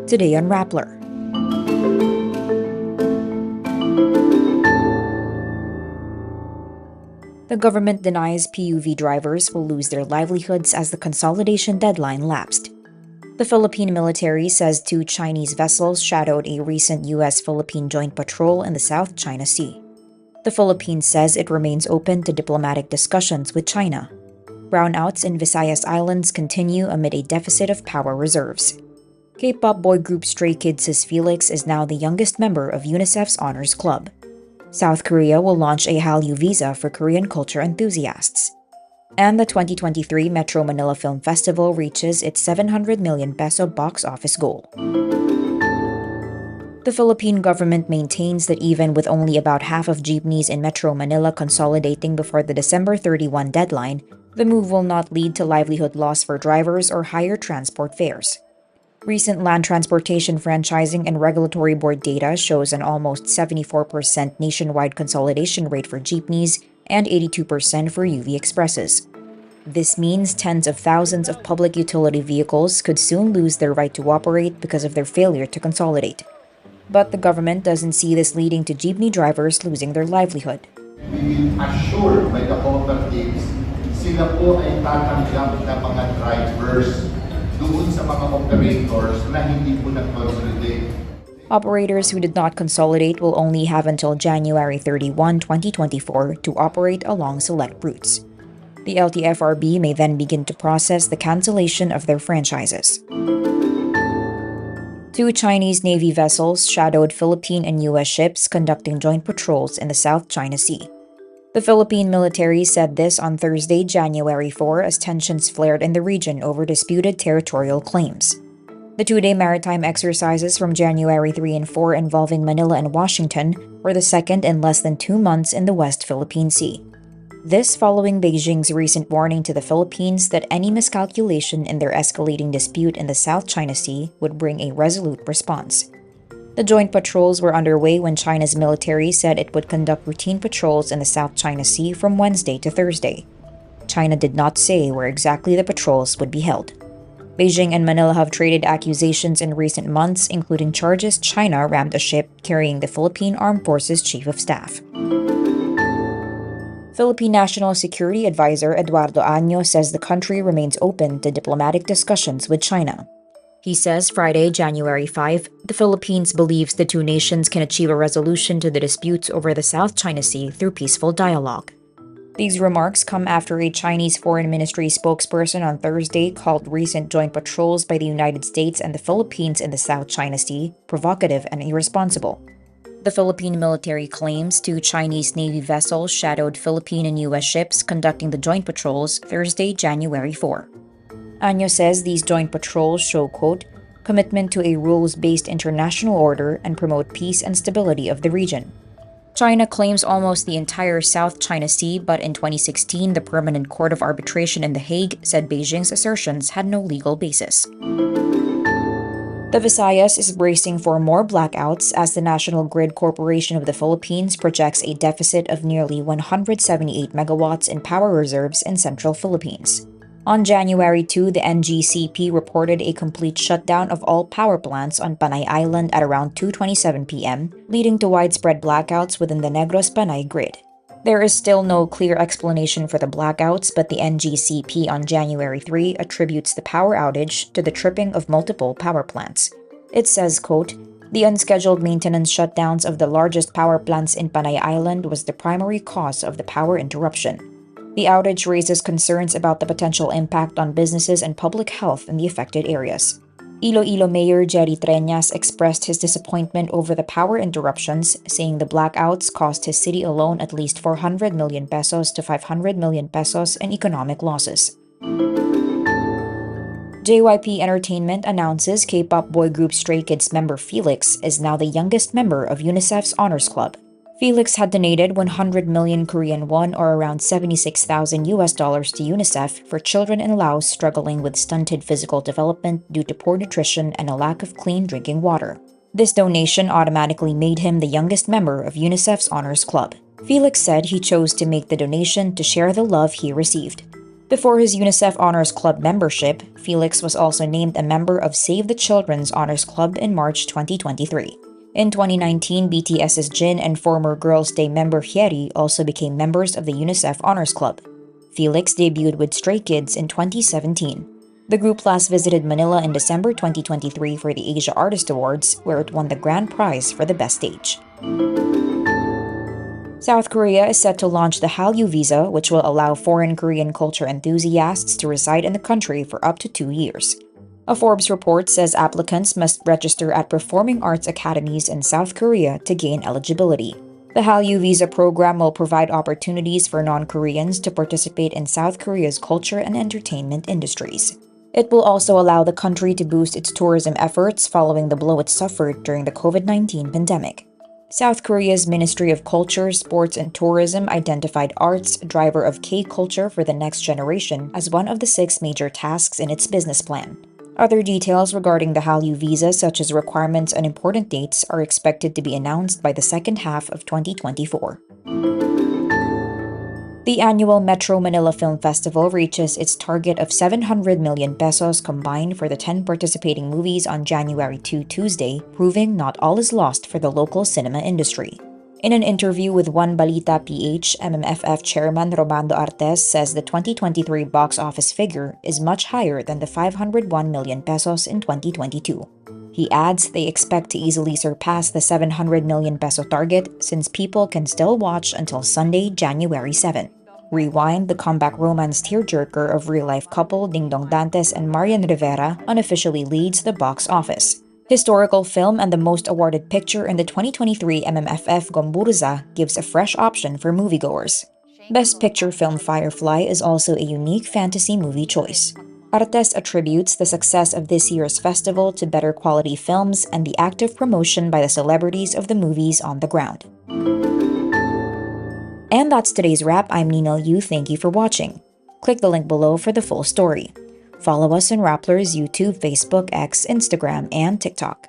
Today on Rappler. The government denies PUV drivers will lose their livelihoods as the consolidation deadline lapsed. The Philippine military says 2 Chinese vessels shadowed a recent U.S.-Philippine joint patrol in the South China Sea. The Philippines says it remains open to diplomatic discussions with China. Brownouts in Visayas Islands continue amid a deficit of power reserves. K-pop boy group Stray Kids' Felix is now the youngest member of UNICEF's Honors Club. South Korea will launch a Hallyu visa for Korean culture enthusiasts. And the 2023 Metro Manila Film Festival reaches its 700 million peso box office goal. The Philippine government maintains that even with only about half of jeepneys in Metro Manila consolidating before the December 31 deadline, the move will not lead to livelihood loss for drivers or higher transport fares. Recent land transportation franchising and regulatory board data shows an almost 74% nationwide consolidation rate for jeepneys and 82% for UV expresses. This means tens of thousands of public utility vehicles could soon lose their right to operate because of their failure to consolidate. But the government doesn't see this leading to jeepney drivers losing their livelihood. We will assure by the cooperatives, sila po ay tatanggap na mga drivers doon sa mga operators na hindi po nag-consolidate. Operators who did not consolidate will only have until January 31, 2024 to operate along select routes. The LTFRB may then begin to process the cancellation of their franchises. 2 Chinese Navy vessels shadowed Philippine and U.S. ships conducting joint patrols in the South China Sea. The Philippine military said this on Thursday, January 4, as tensions flared in the region over disputed territorial claims. The 2-day maritime exercises from January 3 and 4 involving Manila and Washington were the second in less than 2 months in the West Philippine Sea. This following Beijing's recent warning to the Philippines that any miscalculation in their escalating dispute in the South China Sea would bring a resolute response. The joint patrols were underway when China's military said it would conduct routine patrols in the South China Sea from Wednesday to Thursday. China did not say where exactly the patrols would be held. Beijing and Manila have traded accusations in recent months, including charges China rammed a ship carrying the Philippine Armed Forces Chief of Staff. Philippine National Security Advisor Eduardo Año says the country remains open to diplomatic discussions with China. He says Friday, January 5, the Philippines believes the 2 nations can achieve a resolution to the disputes over the South China Sea through peaceful dialogue. These remarks come after a Chinese Foreign Ministry spokesperson on Thursday called recent joint patrols by the United States and the Philippines in the South China Sea provocative and irresponsible. The Philippine military claims 2 Chinese Navy vessels shadowed Philippine and U.S. ships conducting the joint patrols Thursday, January 4. Año says these joint patrols show, quote, commitment to a rules-based international order and promote peace and stability of the region. China claims almost the entire South China Sea, but in 2016, the Permanent Court of Arbitration in The Hague said Beijing's assertions had no legal basis. The Visayas is bracing for more blackouts as the National Grid Corporation of the Philippines projects a deficit of nearly 178 megawatts in power reserves in central Philippines. On January 2, the NGCP reported a complete shutdown of all power plants on Panay Island at around 2:27 p.m., leading to widespread blackouts within the Negros Panay grid. There is still no clear explanation for the blackouts, but the NGCP on January 3 attributes the power outage to the tripping of multiple power plants. It says, quote, the unscheduled maintenance shutdowns of the largest power plants in Panay Island was the primary cause of the power interruption. The outage raises concerns about the potential impact on businesses and public health in the affected areas. Iloilo Mayor Jerry Treñas expressed his disappointment over the power interruptions, saying the blackouts cost his city alone at least 400 million pesos to 500 million pesos in economic losses. JYP Entertainment announces K-pop boy group Stray Kids member Felix is now the youngest member of UNICEF's Honors Club. Felix had donated 100 million Korean won or around $76,000 to UNICEF for children in Laos struggling with stunted physical development due to poor nutrition and a lack of clean drinking water. This donation automatically made him the youngest member of UNICEF's Honors Club. Felix said he chose to make the donation to share the love he received. Before his UNICEF Honors Club membership, Felix was also named a member of Save the Children's Honors Club in March 2023. In 2019, BTS's Jin and former Girls' Day member Hyeri also became members of the UNICEF Honors Club. Felix debuted with Stray Kids in 2017. The group last visited Manila in December 2023 for the Asia Artist Awards, where it won the grand prize for the best stage. South Korea is set to launch the Hallyu visa, which will allow foreign Korean culture enthusiasts to reside in the country for up to 2 years. A Forbes report says applicants must register at performing arts academies in South Korea to gain eligibility. The Hallyu visa program will provide opportunities for non-Koreans to participate in South Korea's culture and entertainment industries. It will also allow the country to boost its tourism efforts following the blow it suffered during the COVID-19 pandemic. South Korea's Ministry of Culture, Sports and Tourism identified arts, driver of K-culture for the next generation, as one of the 6 major tasks in its business plan. Other details regarding the Hallyu visa, such as requirements and important dates, are expected to be announced by the second half of 2024. The annual Metro Manila Film Festival reaches its target of 700 million pesos combined for the 10 participating movies on January 2 Tuesday, proving not all is lost for the local cinema industry. In an interview with One Balita PH, MMFF Chairman Romando Artes says the 2023 box office figure is much higher than the 501 million pesos in 2022. He adds they expect to easily surpass the 700 million peso target since people can still watch until Sunday, January 7. Rewind, the comeback romance tearjerker of real-life couple Ding Dong Dantes and Marian Rivera, unofficially leads the box office. Historical film and the most awarded picture in the 2023 MMFF Gomburza gives a fresh option for moviegoers. Best Picture film Firefly is also a unique fantasy movie choice. Artes attributes the success of this year's festival to better quality films and the active promotion by the celebrities of the movies on the ground. And that's today's wrap. I'm Nina Yu. Thank you for watching. Click the link below for the full story. Follow us on Rappler's YouTube, Facebook, X, Instagram, and TikTok.